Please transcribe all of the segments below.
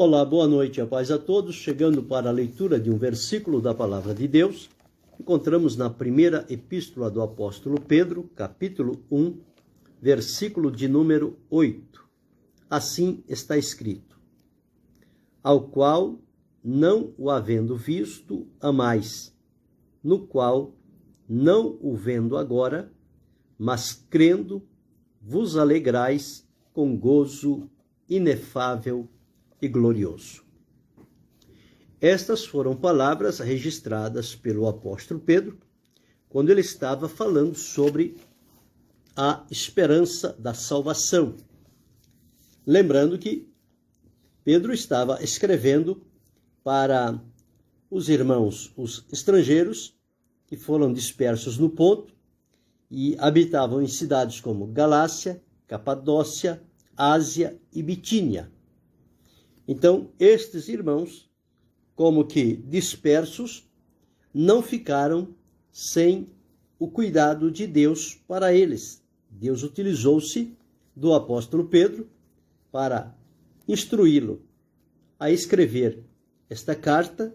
Olá, boa noite, a paz a todos. Chegando para a leitura de um versículo da Palavra de Deus, encontramos na primeira epístola do apóstolo Pedro, capítulo 1, versículo de número 8. Assim está escrito: ao qual, não o havendo visto, amais, no qual, não o vendo agora, mas crendo, vos alegrais com gozo inefável e glorioso. Estas foram palavras registradas pelo apóstolo Pedro quando ele estava falando sobre a esperança da salvação. Lembrando que Pedro estava escrevendo para os irmãos, os estrangeiros, que foram dispersos no Ponto e habitavam em cidades como Galácia, Capadócia, Ásia e Bitínia. Então, estes irmãos, como que dispersos, não ficaram sem o cuidado de Deus para eles. Deus utilizou-se do apóstolo Pedro para instruí-lo a escrever esta carta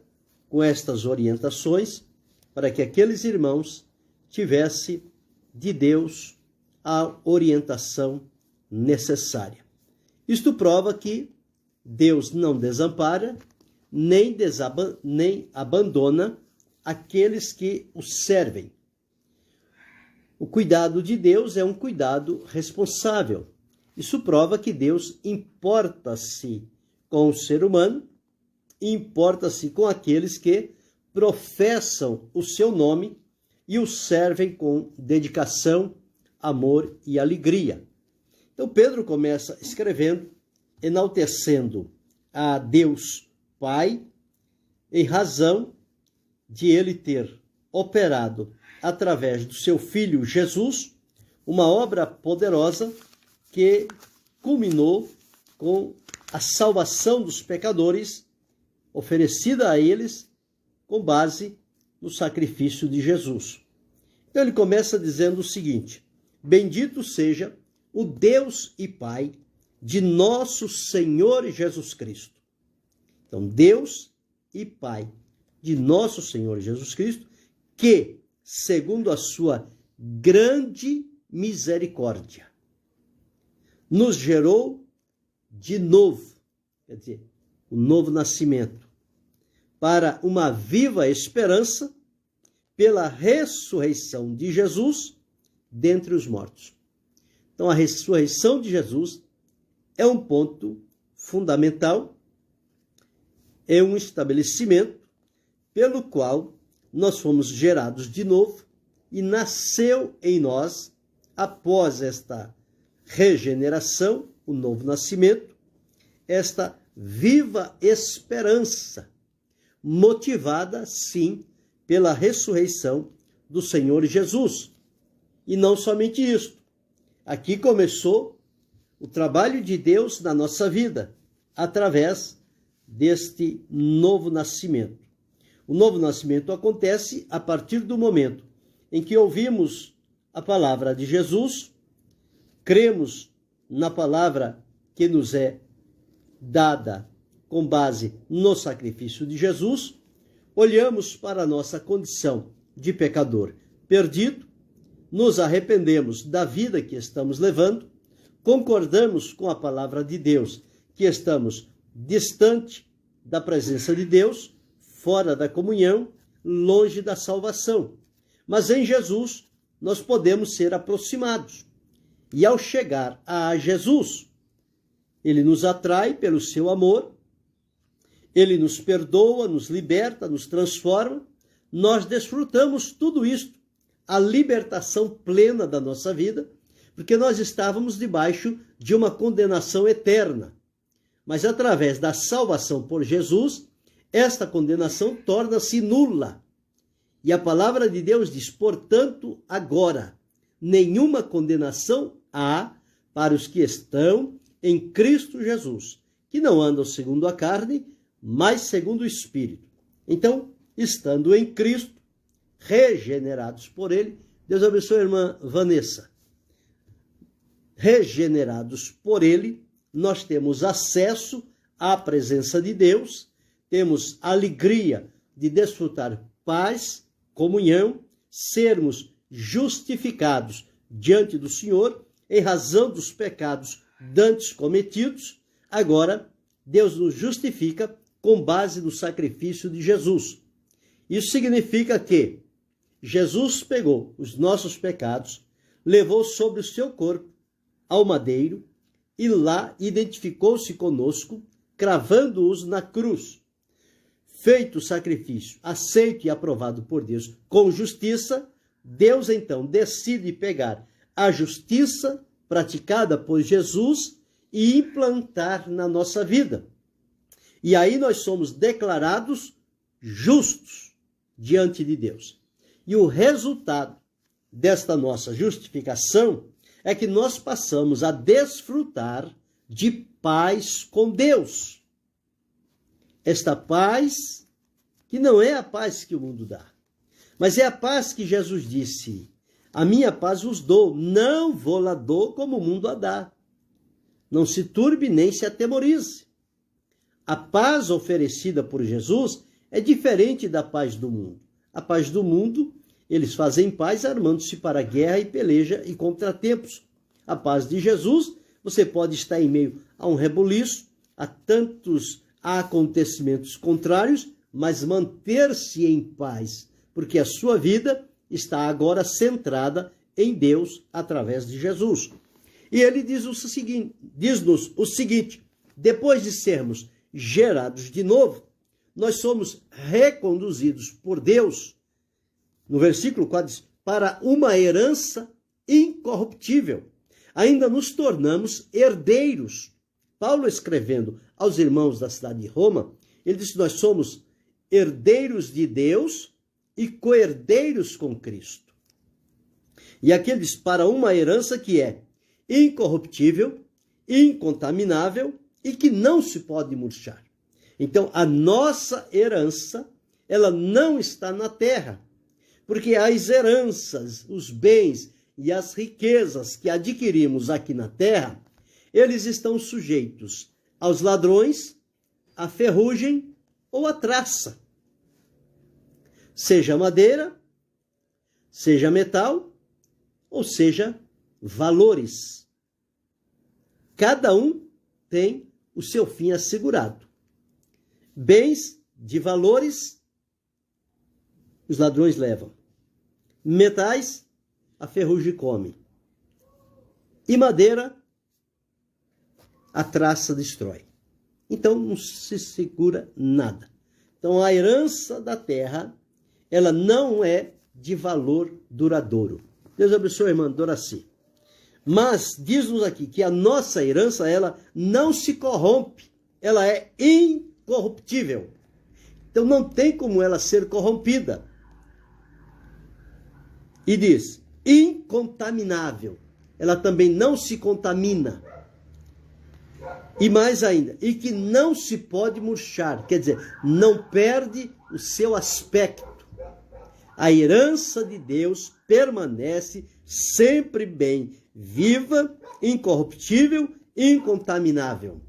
com estas orientações para que aqueles irmãos tivessem de Deus a orientação necessária. Isto prova que Deus não desampara, nem abandona aqueles que o servem. O cuidado de Deus é um cuidado responsável. Isso prova que Deus importa-se com o ser humano, importa-se com aqueles que professam o seu nome e o servem com dedicação, amor e alegria. Então Pedro começa escrevendo, enaltecendo a Deus Pai, em razão de ele ter operado, através do seu Filho Jesus, uma obra poderosa que culminou com a salvação dos pecadores, oferecida a eles com base no sacrifício de Jesus. Então ele começa dizendo o seguinte: bendito seja o Deus e Pai de nosso Senhor Jesus Cristo. Então, Deus e Pai de nosso Senhor Jesus Cristo, que, segundo a sua grande misericórdia, nos gerou de novo, quer dizer, o novo nascimento, para uma viva esperança pela ressurreição de Jesus dentre os mortos. Então, a ressurreição de Jesus é um ponto fundamental, é um estabelecimento pelo qual nós fomos gerados de novo e nasceu em nós, após esta regeneração, o novo nascimento, esta viva esperança, motivada, sim, pela ressurreição do Senhor Jesus. E não somente isso. Aqui começou o trabalho de Deus na nossa vida, através deste novo nascimento. O novo nascimento acontece a partir do momento em que ouvimos a palavra de Jesus, cremos na palavra que nos é dada com base no sacrifício de Jesus, olhamos para a nossa condição de pecador perdido, nos arrependemos da vida que estamos levando, concordamos com a palavra de Deus que estamos distante da presença de Deus, fora da comunhão, longe da salvação. Mas em Jesus nós podemos ser aproximados. E ao chegar a Jesus, ele nos atrai pelo seu amor, ele nos perdoa, nos liberta, nos transforma, nós desfrutamos tudo isto, a libertação plena da nossa vida, porque nós estávamos debaixo de uma condenação eterna. Mas através da salvação por Jesus, esta condenação torna-se nula. E a palavra de Deus diz: portanto, agora, nenhuma condenação há para os que estão em Cristo Jesus, que não andam segundo a carne, mas segundo o Espírito. Então, estando em Cristo, regenerados por ele, Deus abençoe a irmã Vanessa, regenerados por ele, nós temos acesso a presença de Deus, temos a alegria de desfrutar paz, comunhão, sermos justificados diante do Senhor em razão dos pecados dantes cometidos. Agora, Deus nos justifica com base no sacrifício de Jesus. Isso significa que Jesus pegou os nossos pecados, levou sobre o seu corpo ao madeiro e lá identificou-se conosco, cravando-os na cruz. Feito o sacrifício, aceito e aprovado por Deus com justiça, Deus então decide pegar a justiça praticada por Jesus e implantar na nossa vida. E aí nós somos declarados justos diante de Deus. E o resultado desta nossa justificação é que nós passamos a desfrutar de paz com Deus. Esta paz que não é a paz que o mundo dá, mas é a paz que Jesus disse: a minha paz vos dou, não vou lá dou como o mundo a dá. Não se turbe nem se atemorize. A paz oferecida por Jesus é diferente da paz do mundo. A paz do mundo, eles fazem paz armando-se para a guerra e peleja e contratempos. A paz de Jesus, você pode estar em meio a um rebuliço, a tantos acontecimentos contrários, mas manter-se em paz, porque a sua vida está agora centrada em Deus através de Jesus. E ele diz-nos o seguinte: depois de sermos gerados de novo, nós somos reconduzidos por Deus, no versículo 4 diz, para uma herança incorruptível. Ainda nos tornamos herdeiros. Paulo, escrevendo aos irmãos da cidade de Roma, ele diz que nós somos herdeiros de Deus e co-herdeiros com Cristo. E aqui ele diz, para uma herança que é incorruptível, incontaminável e que não se pode murchar. Então, a nossa herança, ela não está na terra, porque as heranças, os bens e as riquezas que adquirimos aqui na terra, eles estão sujeitos aos ladrões, à ferrugem ou à traça. Seja madeira, seja metal, ou seja, valores. Cada um tem o seu fim assegurado. Bens de valores, os ladrões levam. Metais, a ferrugem come. E madeira, a traça destrói. Então não se segura nada. Então a herança da terra, ela não é de valor duradouro. Deus abençoe a irmã Doraci. Mas diz-nos aqui que a nossa herança, ela não se corrompe. Ela é incorruptível. Então não tem como ela ser corrompida. E diz, incontaminável. Ela também não se contamina. E mais ainda, e que não se pode murchar. Quer dizer, não perde o seu aspecto. A herança de Deus permanece sempre bem viva, incorruptível, incontaminável.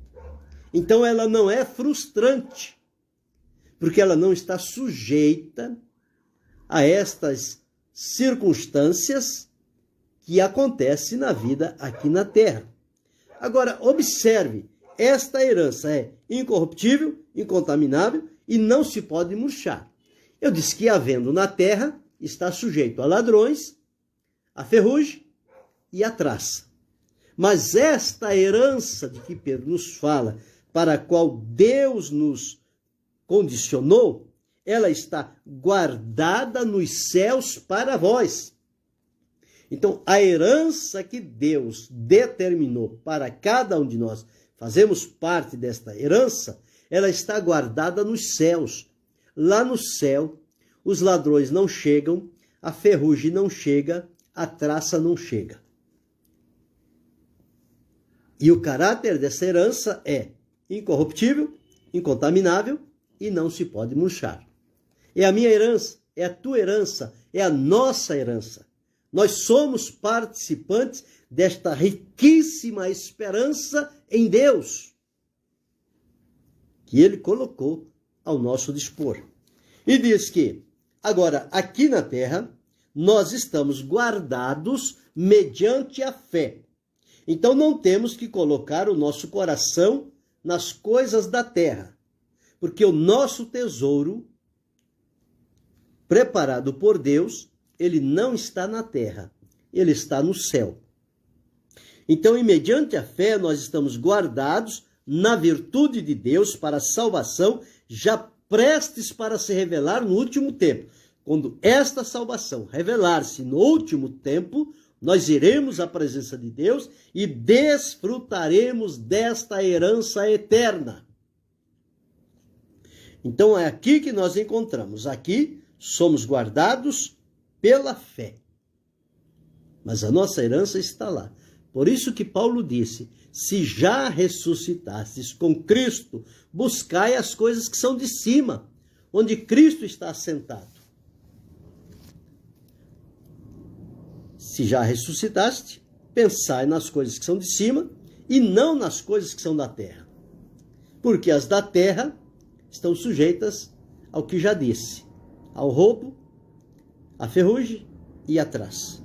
Então ela não é frustrante, porque ela não está sujeita a estas circunstâncias que acontecem na vida aqui na terra. Agora, observe, esta herança é incorruptível, incontaminável e não se pode murchar. Eu disse que, havendo na terra, está sujeito a ladrões, a ferrugem e a traça. Mas esta herança de que Pedro nos fala, para a qual Deus nos condicionou, ela está guardada nos céus para vós. Então, a herança que Deus determinou para cada um de nós, fazemos parte desta herança, ela está guardada nos céus. Lá no céu, os ladrões não chegam, a ferrugem não chega, a traça não chega. E o caráter dessa herança é incorruptível, incontaminável e não se pode murchar. É a minha herança, é a tua herança, é a nossa herança. Nós somos participantes desta riquíssima esperança em Deus. que ele colocou ao nosso dispor. E diz que, agora, aqui na terra, nós estamos guardados mediante a fé. Então, não temos que colocar o nosso coração nas coisas da terra, porque o nosso tesouro, preparado por Deus, ele não está na terra, ele está no céu. Então, e mediante a fé, nós estamos guardados na virtude de Deus para a salvação, já prestes para se revelar no último tempo. Quando esta salvação revelar-se no último tempo, nós iremos à presença de Deus e desfrutaremos desta herança eterna. Então é aqui que nós encontramos. Aqui somos guardados pela fé. Mas a nossa herança está lá. Por isso que Paulo disse, se já ressuscitastes com Cristo, buscai as coisas que são de cima, onde Cristo está assentado. Se já ressuscitaste, pensai nas coisas que são de cima e não nas coisas que são da terra. Porque as da terra estão sujeitas ao que já disse, ao roubo, à ferrugem e à traça.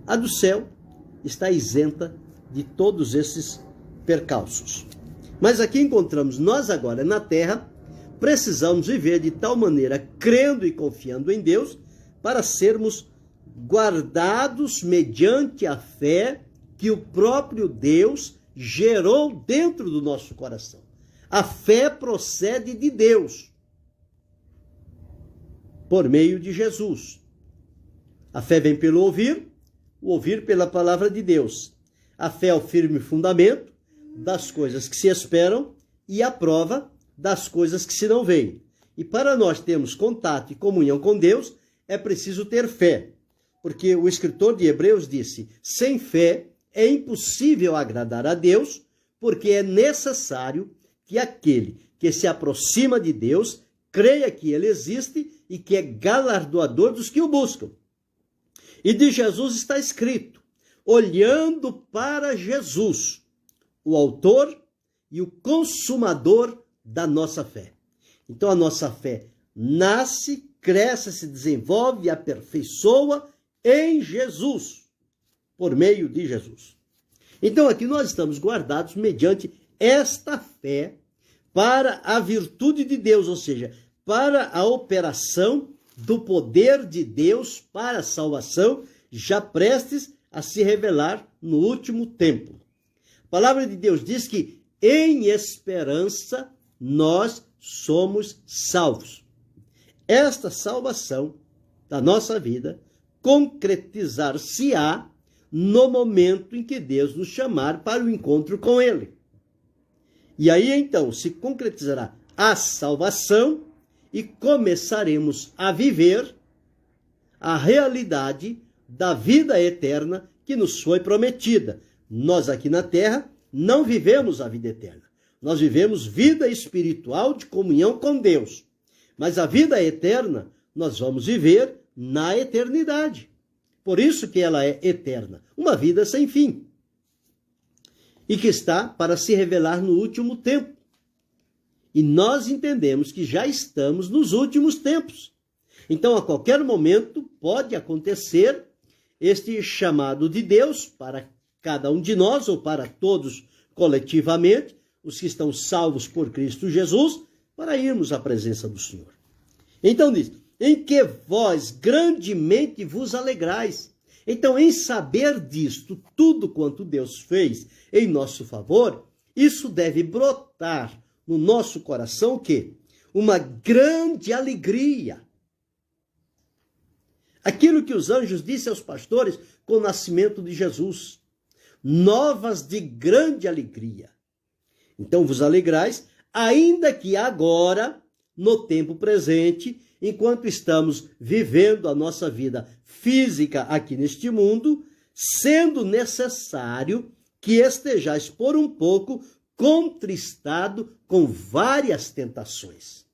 A do céu está isenta de todos esses percalços. Mas aqui encontramos, nós agora na terra, precisamos viver de tal maneira, crendo e confiando em Deus, para sermos guardados mediante a fé que o próprio Deus gerou dentro do nosso coração. A fé procede de Deus, por meio de Jesus. A fé vem pelo ouvir, o ouvir pela palavra de Deus. A fé é o firme fundamento das coisas que se esperam e a prova das coisas que se não veem. E para nós termos contato e comunhão com Deus, é preciso ter fé. Porque o escritor de Hebreus disse, sem fé é impossível agradar a Deus, porque é necessário que aquele que se aproxima de Deus creia que ele existe e que é galardoador dos que o buscam. E de Jesus está escrito, olhando para Jesus, o autor e o consumador da nossa fé. Então a nossa fé nasce, cresce, se desenvolve, aperfeiçoa em Jesus, por meio de Jesus. Então aqui nós estamos guardados mediante esta fé para a virtude de Deus, ou seja, para a operação do poder de Deus para a salvação, já prestes a se revelar no último tempo. A palavra de Deus diz que em esperança nós somos salvos. Esta salvação da nossa vida concretizar-se-á no momento em que Deus nos chamar para o encontro com Ele. E aí então se concretizará a salvação e começaremos a viver a realidade da vida eterna que nos foi prometida. Nós aqui na terra não vivemos a vida eterna. Nós vivemos vida espiritual de comunhão com Deus. Mas a vida eterna nós vamos viver na eternidade. Por isso que ela é eterna. Uma vida sem fim. E que está para se revelar no último tempo. E nós entendemos que já estamos nos últimos tempos. Então, a qualquer momento, pode acontecer este chamado de Deus para cada um de nós, ou para todos coletivamente, os que estão salvos por Cristo Jesus, para irmos à presença do Senhor. Então diz, em que vós grandemente vos alegrais. Então, em saber disto, tudo quanto Deus fez em nosso favor, isso deve brotar no nosso coração o quê? Uma grande alegria. Aquilo que os anjos disseram aos pastores com o nascimento de Jesus. Novas de grande alegria. Então vos alegrais, ainda que agora, no tempo presente, enquanto estamos vivendo a nossa vida física aqui neste mundo, sendo necessário que estejais por um pouco contristado com várias tentações.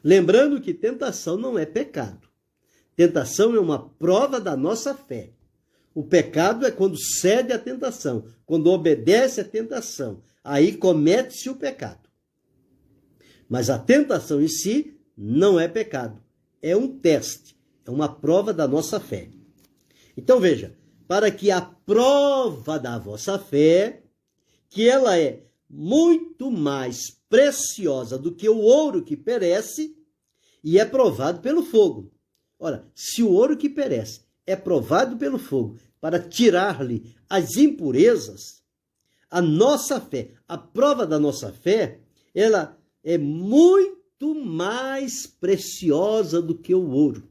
Lembrando que tentação não é pecado. Tentação é uma prova da nossa fé. O pecado é quando cede à tentação, quando obedece à tentação. Aí comete-se o pecado. Mas a tentação em si não é pecado. É um teste, é uma prova da nossa fé. Então veja, para que a prova da vossa fé, que ela é muito mais preciosa do que o ouro que perece e é provado pelo fogo. Ora, se o ouro que perece é provado pelo fogo para tirar-lhe as impurezas, a nossa fé, a prova da nossa fé, ela é muito mais preciosa do que o ouro.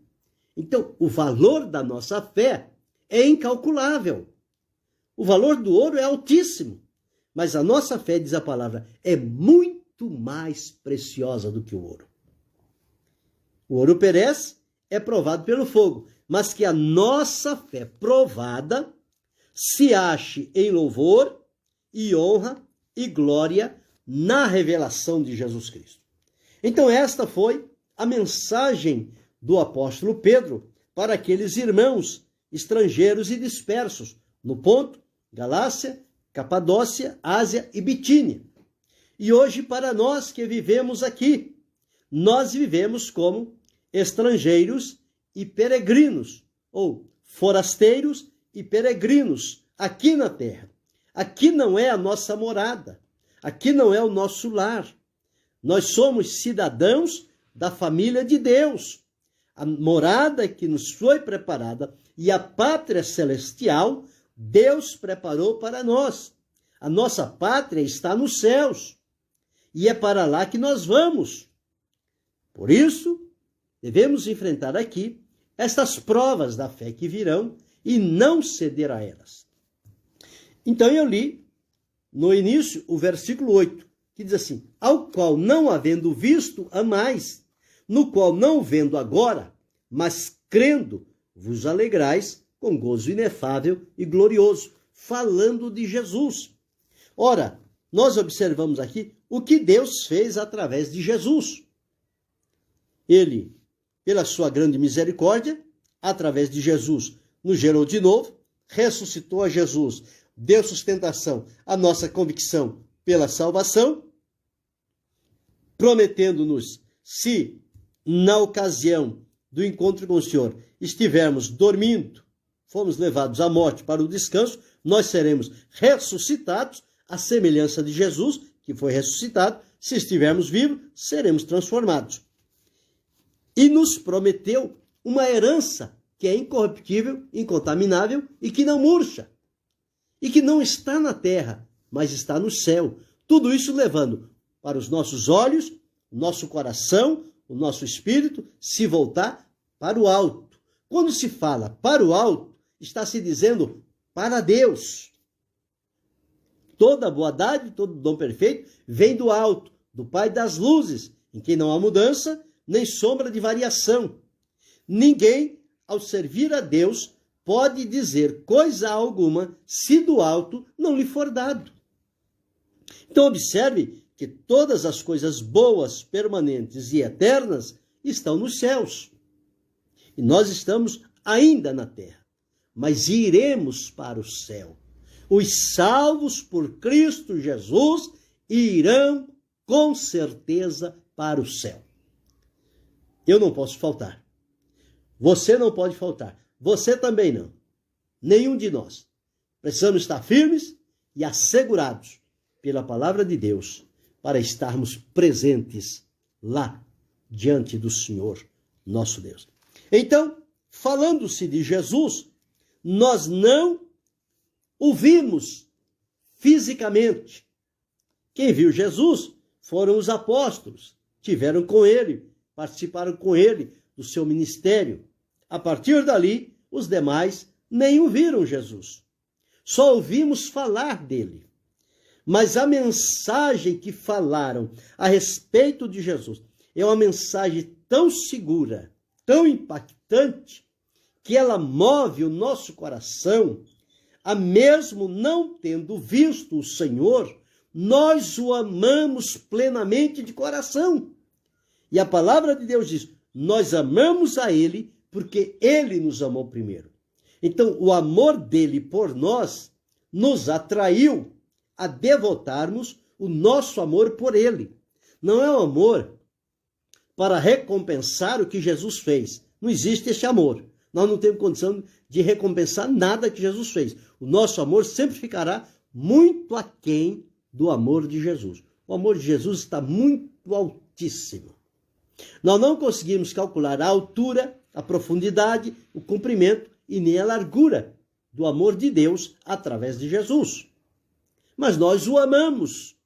Então, o valor da nossa fé é incalculável. O valor do ouro é altíssimo, mas a nossa fé, diz a palavra, é muito mais preciosa do que o ouro. O ouro perece, é provado pelo fogo, mas que a nossa fé provada se ache em louvor e honra e glória na revelação de Jesus Cristo. Então esta foi a mensagem do apóstolo Pedro para aqueles irmãos estrangeiros e dispersos no Ponto, Galácia, Capadócia, Ásia e Bitínia. E hoje para nós que vivemos aqui, nós vivemos como estrangeiros e peregrinos, ou forasteiros e peregrinos aqui na terra. Aqui não é a nossa morada, aqui não é o nosso lar. Nós somos cidadãos da família de Deus. A morada que nos foi preparada e a pátria celestial, Deus preparou para nós. A nossa pátria está nos céus e é para lá que nós vamos. Por isso, devemos enfrentar aqui estas provas da fé que virão e não ceder a elas. Então eu li no início o versículo 8, que diz assim: ao qual não havendo visto amais, no qual não vendo agora, mas crendo, vos alegrais com gozo inefável e glorioso, falando de Jesus. Ora, nós observamos aqui o que Deus fez através de Jesus. Ele, pela sua grande misericórdia, através de Jesus, nos gerou de novo, ressuscitou a Jesus, deu sustentação à nossa convicção pela salvação, prometendo-nos, se na ocasião do encontro com o Senhor estivermos dormindo, fomos levados à morte para o descanso, nós seremos ressuscitados à semelhança de Jesus, que foi ressuscitado. Se estivermos vivos, seremos transformados. E nos prometeu uma herança que é incorruptível, incontaminável e que não murcha. E que não está na terra, mas está no céu. Tudo isso levando para os nossos olhos, o nosso coração, o nosso espírito, se voltar para o alto. Quando se fala para o alto, está se dizendo para Deus. Toda boa-dade, todo dom perfeito vem do alto, do Pai das luzes, em quem não há mudança, nem sombra de variação. Ninguém, ao servir a Deus, pode dizer coisa alguma se do alto não lhe for dado. Então observe que todas as coisas boas, permanentes e eternas estão nos céus. E nós estamos ainda na terra, mas iremos para o céu. Os salvos por Cristo Jesus irão com certeza para o céu. Eu não posso faltar. Você não pode faltar. Você também não. Nenhum de nós. Precisamos estar firmes e assegurados pela palavra de Deus para estarmos presentes lá diante do Senhor, nosso Deus. Então, falando-se de Jesus, nós não o vimos fisicamente. Quem viu Jesus foram os apóstolos, tiveram com ele, participaram com ele do seu ministério. A partir dali, os demais nem o viram Jesus. Só ouvimos falar dele. Mas a mensagem que falaram a respeito de Jesus é uma mensagem tão segura, tão impactante, que ela move o nosso coração, a mesmo não tendo visto o Senhor, nós o amamos plenamente de coração. E a palavra de Deus diz, nós amamos a Ele porque Ele nos amou primeiro. Então, o amor dele por nós nos atraiu a devotarmos o nosso amor por Ele. não é o amor para recompensar o que Jesus fez. Não existe esse amor. Nós não temos condição de recompensar nada que Jesus fez. O nosso amor sempre ficará muito aquém do amor de Jesus. O amor de Jesus está muito altíssimo. Nós não conseguimos calcular a altura, a profundidade, o comprimento e nem a largura do amor de Deus através de Jesus. Mas nós o amamos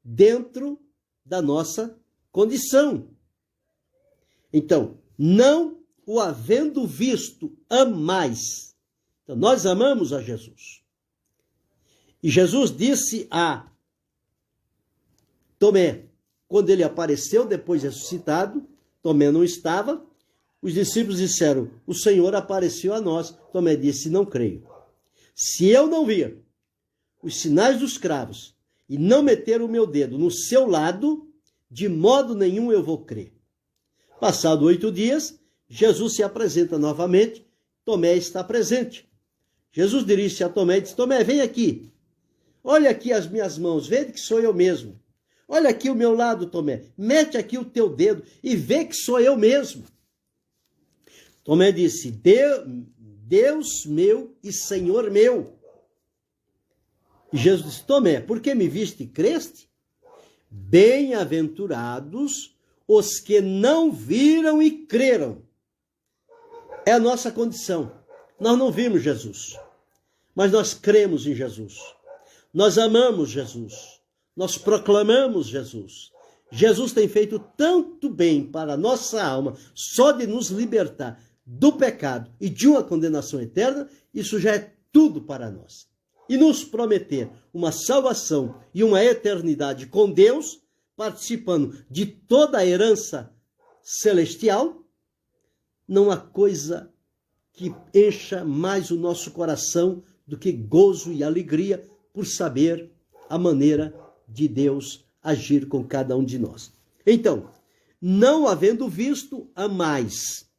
dentro da nossa condição. Então, não o havendo visto, amais. Então, nós amamos a Jesus. E Jesus disse a Tomé, quando ele apareceu depois ressuscitado, Tomé não estava, os discípulos disseram, o Senhor apareceu a nós. Tomé disse, não creio. Se eu não vir os sinais dos cravos e não meter o meu dedo no seu lado, de modo nenhum eu vou crer. Passado 8 dias, Jesus se apresenta novamente, Tomé está presente. Jesus dirige-se a Tomé e diz, Tomé, vem aqui. Olha aqui as minhas mãos, vê que sou eu mesmo. Olha aqui o meu lado, Tomé. Mete aqui o teu dedo e vê que sou eu mesmo. Tomé disse, Deus meu e Senhor meu. E Jesus disse, Tomé, por que me viste e creste? Bem-aventurados os que não viram e creram. É a nossa condição. Nós não vimos Jesus, mas nós cremos em Jesus. Nós amamos Jesus. Nós proclamamos Jesus. Jesus tem feito tanto bem para a nossa alma, só de nos libertar do pecado e de uma condenação eterna, isso já é tudo para nós. E nos prometer uma salvação e uma eternidade com Deus, participando de toda a herança celestial, não há coisa que encha mais o nosso coração do que gozo e alegria por saber a maneira de Deus agir com cada um de nós. Então, não havendo visto, amais,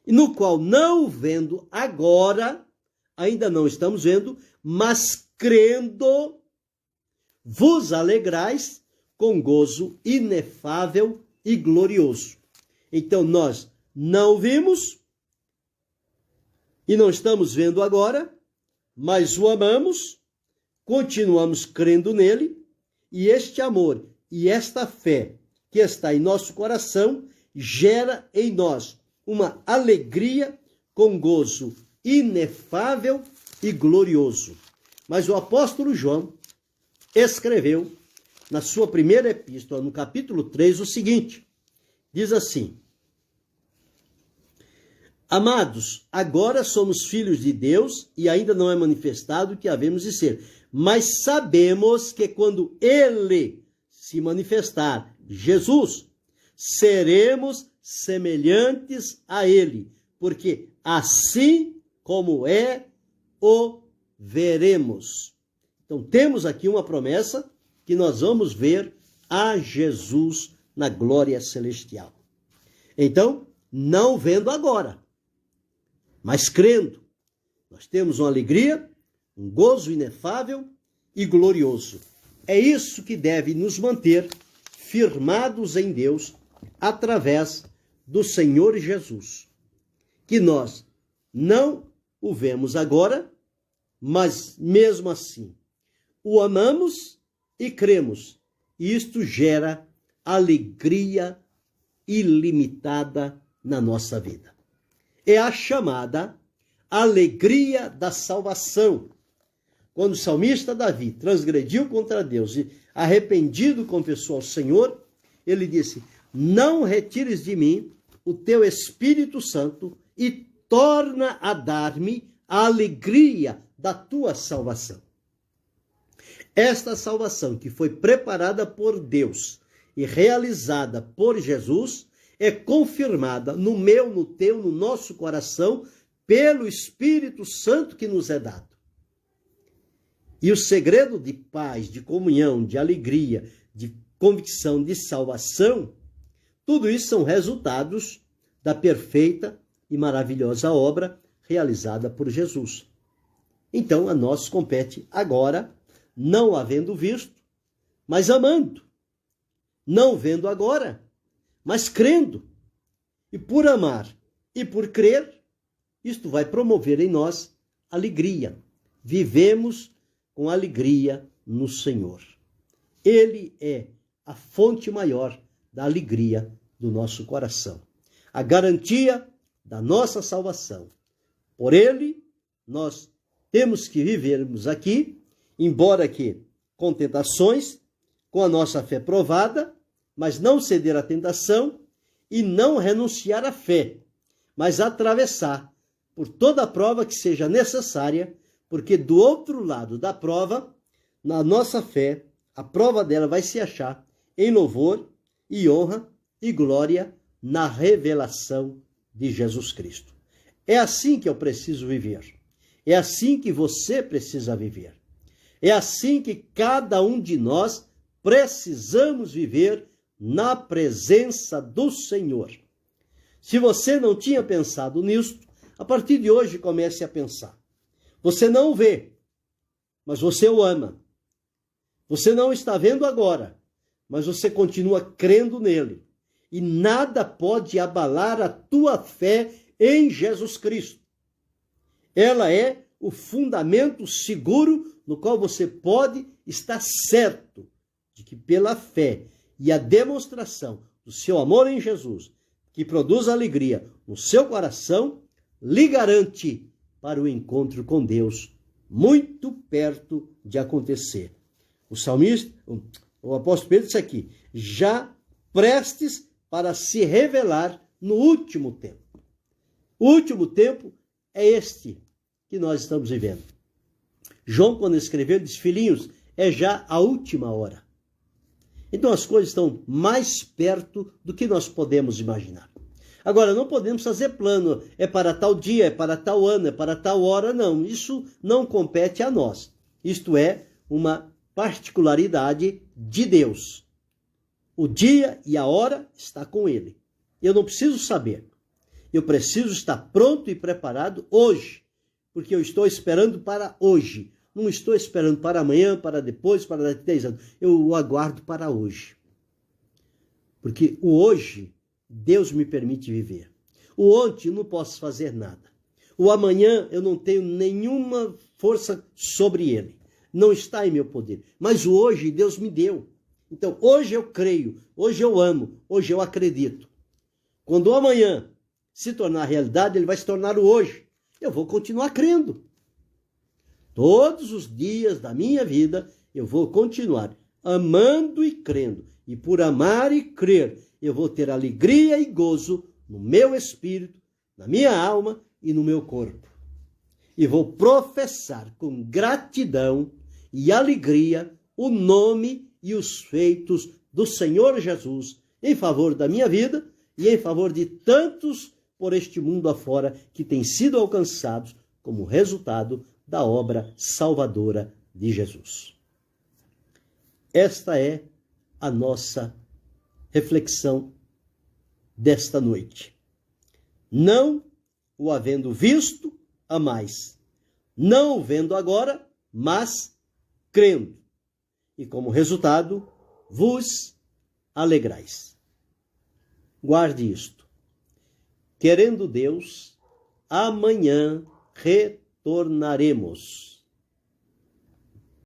e no qual não vendo agora, ainda não estamos vendo, mas crendo, vos alegrais com gozo inefável e glorioso. Então, nós não vimos e não estamos vendo agora, mas o amamos, continuamos crendo nele, e este amor e esta fé que está em nosso coração gera em nós uma alegria com gozo inefável e glorioso. Mas o apóstolo João escreveu na sua primeira epístola, no capítulo 3, o seguinte, diz assim, amados, agora somos filhos de Deus e ainda não é manifestado o que havemos de ser, mas sabemos que quando ele se manifestar, Jesus, seremos semelhantes a ele, porque assim como é, o veremos. Então temos aqui uma promessa que nós vamos ver a Jesus na glória celestial. Então, não vendo agora, mas crendo, nós temos uma alegria, um gozo inefável e glorioso. É isso que deve nos manter firmados em Deus através do Senhor Jesus, que nós não o vemos agora, mas mesmo assim o amamos e cremos. E isto gera alegria ilimitada na nossa vida. É a chamada alegria da salvação. Quando o salmista Davi transgrediu contra Deus e arrependido confessou ao Senhor, ele disse, não retires de mim o teu Espírito Santo e torna a dar-me a alegria da tua salvação. Esta salvação que foi preparada por Deus e realizada por Jesus é confirmada no meu, no teu, no nosso coração pelo Espírito Santo que nos é dado. E o segredo de paz, de comunhão, de alegria, de convicção, de salvação, tudo isso são resultados da perfeita e maravilhosa obra realizada por Jesus. Então, a nós compete agora, não havendo visto, mas amando, não vendo agora, mas crendo. E por amar e por crer, isto vai promover em nós alegria. Vivemos com alegria no Senhor. Ele é a fonte maior da alegria do nosso coração, a garantia da nossa salvação. Por ele, nós temos que vivermos aqui, embora que com tentações, com a nossa fé provada, mas não ceder à tentação e não renunciar à fé, mas atravessar por toda a prova que seja necessária, porque do outro lado da prova, na nossa fé, a prova dela vai se achar em louvor e honra e glória na revelação de Jesus Cristo. É assim que eu preciso viver. É assim que você precisa viver. É assim que cada um de nós precisamos viver na presença do Senhor. Se você não tinha pensado nisso, a partir de hoje comece a pensar. Você não o vê, mas você o ama. Você não está vendo agora, mas você continua crendo nele. E nada pode abalar a tua fé em Jesus Cristo. Ela é o fundamento seguro no qual você pode estar certo de que pela fé e a demonstração do seu amor em Jesus, que produz alegria no seu coração, lhe garante para o encontro com Deus, muito perto de acontecer. O salmista, o apóstolo Pedro disse aqui, já prestes para se revelar no último tempo. O último tempo é este que nós estamos vivendo. João, quando escreveu, disse, filhinhos, é já a última hora. Então as coisas estão mais perto do que nós podemos imaginar. Agora, não podemos fazer plano, é para tal dia, é para tal ano, é para tal hora, não. Isso não compete a nós. Isto é uma particularidade de Deus. O dia e a hora está com ele. Eu não preciso saber. Eu preciso estar pronto e preparado hoje, porque eu estou esperando para hoje. Não estou esperando para amanhã, para depois, para daqui a 10 anos. Eu o aguardo para hoje. Porque o hoje, Deus me permite viver. O ontem eu não posso fazer nada. O amanhã eu não tenho nenhuma força sobre ele. Não está em meu poder. Mas o hoje Deus me deu. Então hoje eu creio, hoje eu amo, hoje eu acredito. Quando o amanhã se tornar realidade, ele vai se tornar o hoje. Eu vou continuar crendo. Todos os dias da minha vida eu vou continuar amando e crendo. E por amar e crer, eu vou ter alegria e gozo no meu espírito, na minha alma e no meu corpo. E vou professar com gratidão e alegria o nome e os feitos do Senhor Jesus em favor da minha vida e em favor de tantos por este mundo afora que têm sido alcançados como resultado da obra salvadora de Jesus. Esta é a nossa reflexão desta noite. Não o havendo visto, amais. Não o vendo agora, mas crendo. E como resultado, vos alegrais. Guarde isto. Querendo Deus, amanhã retornaremos.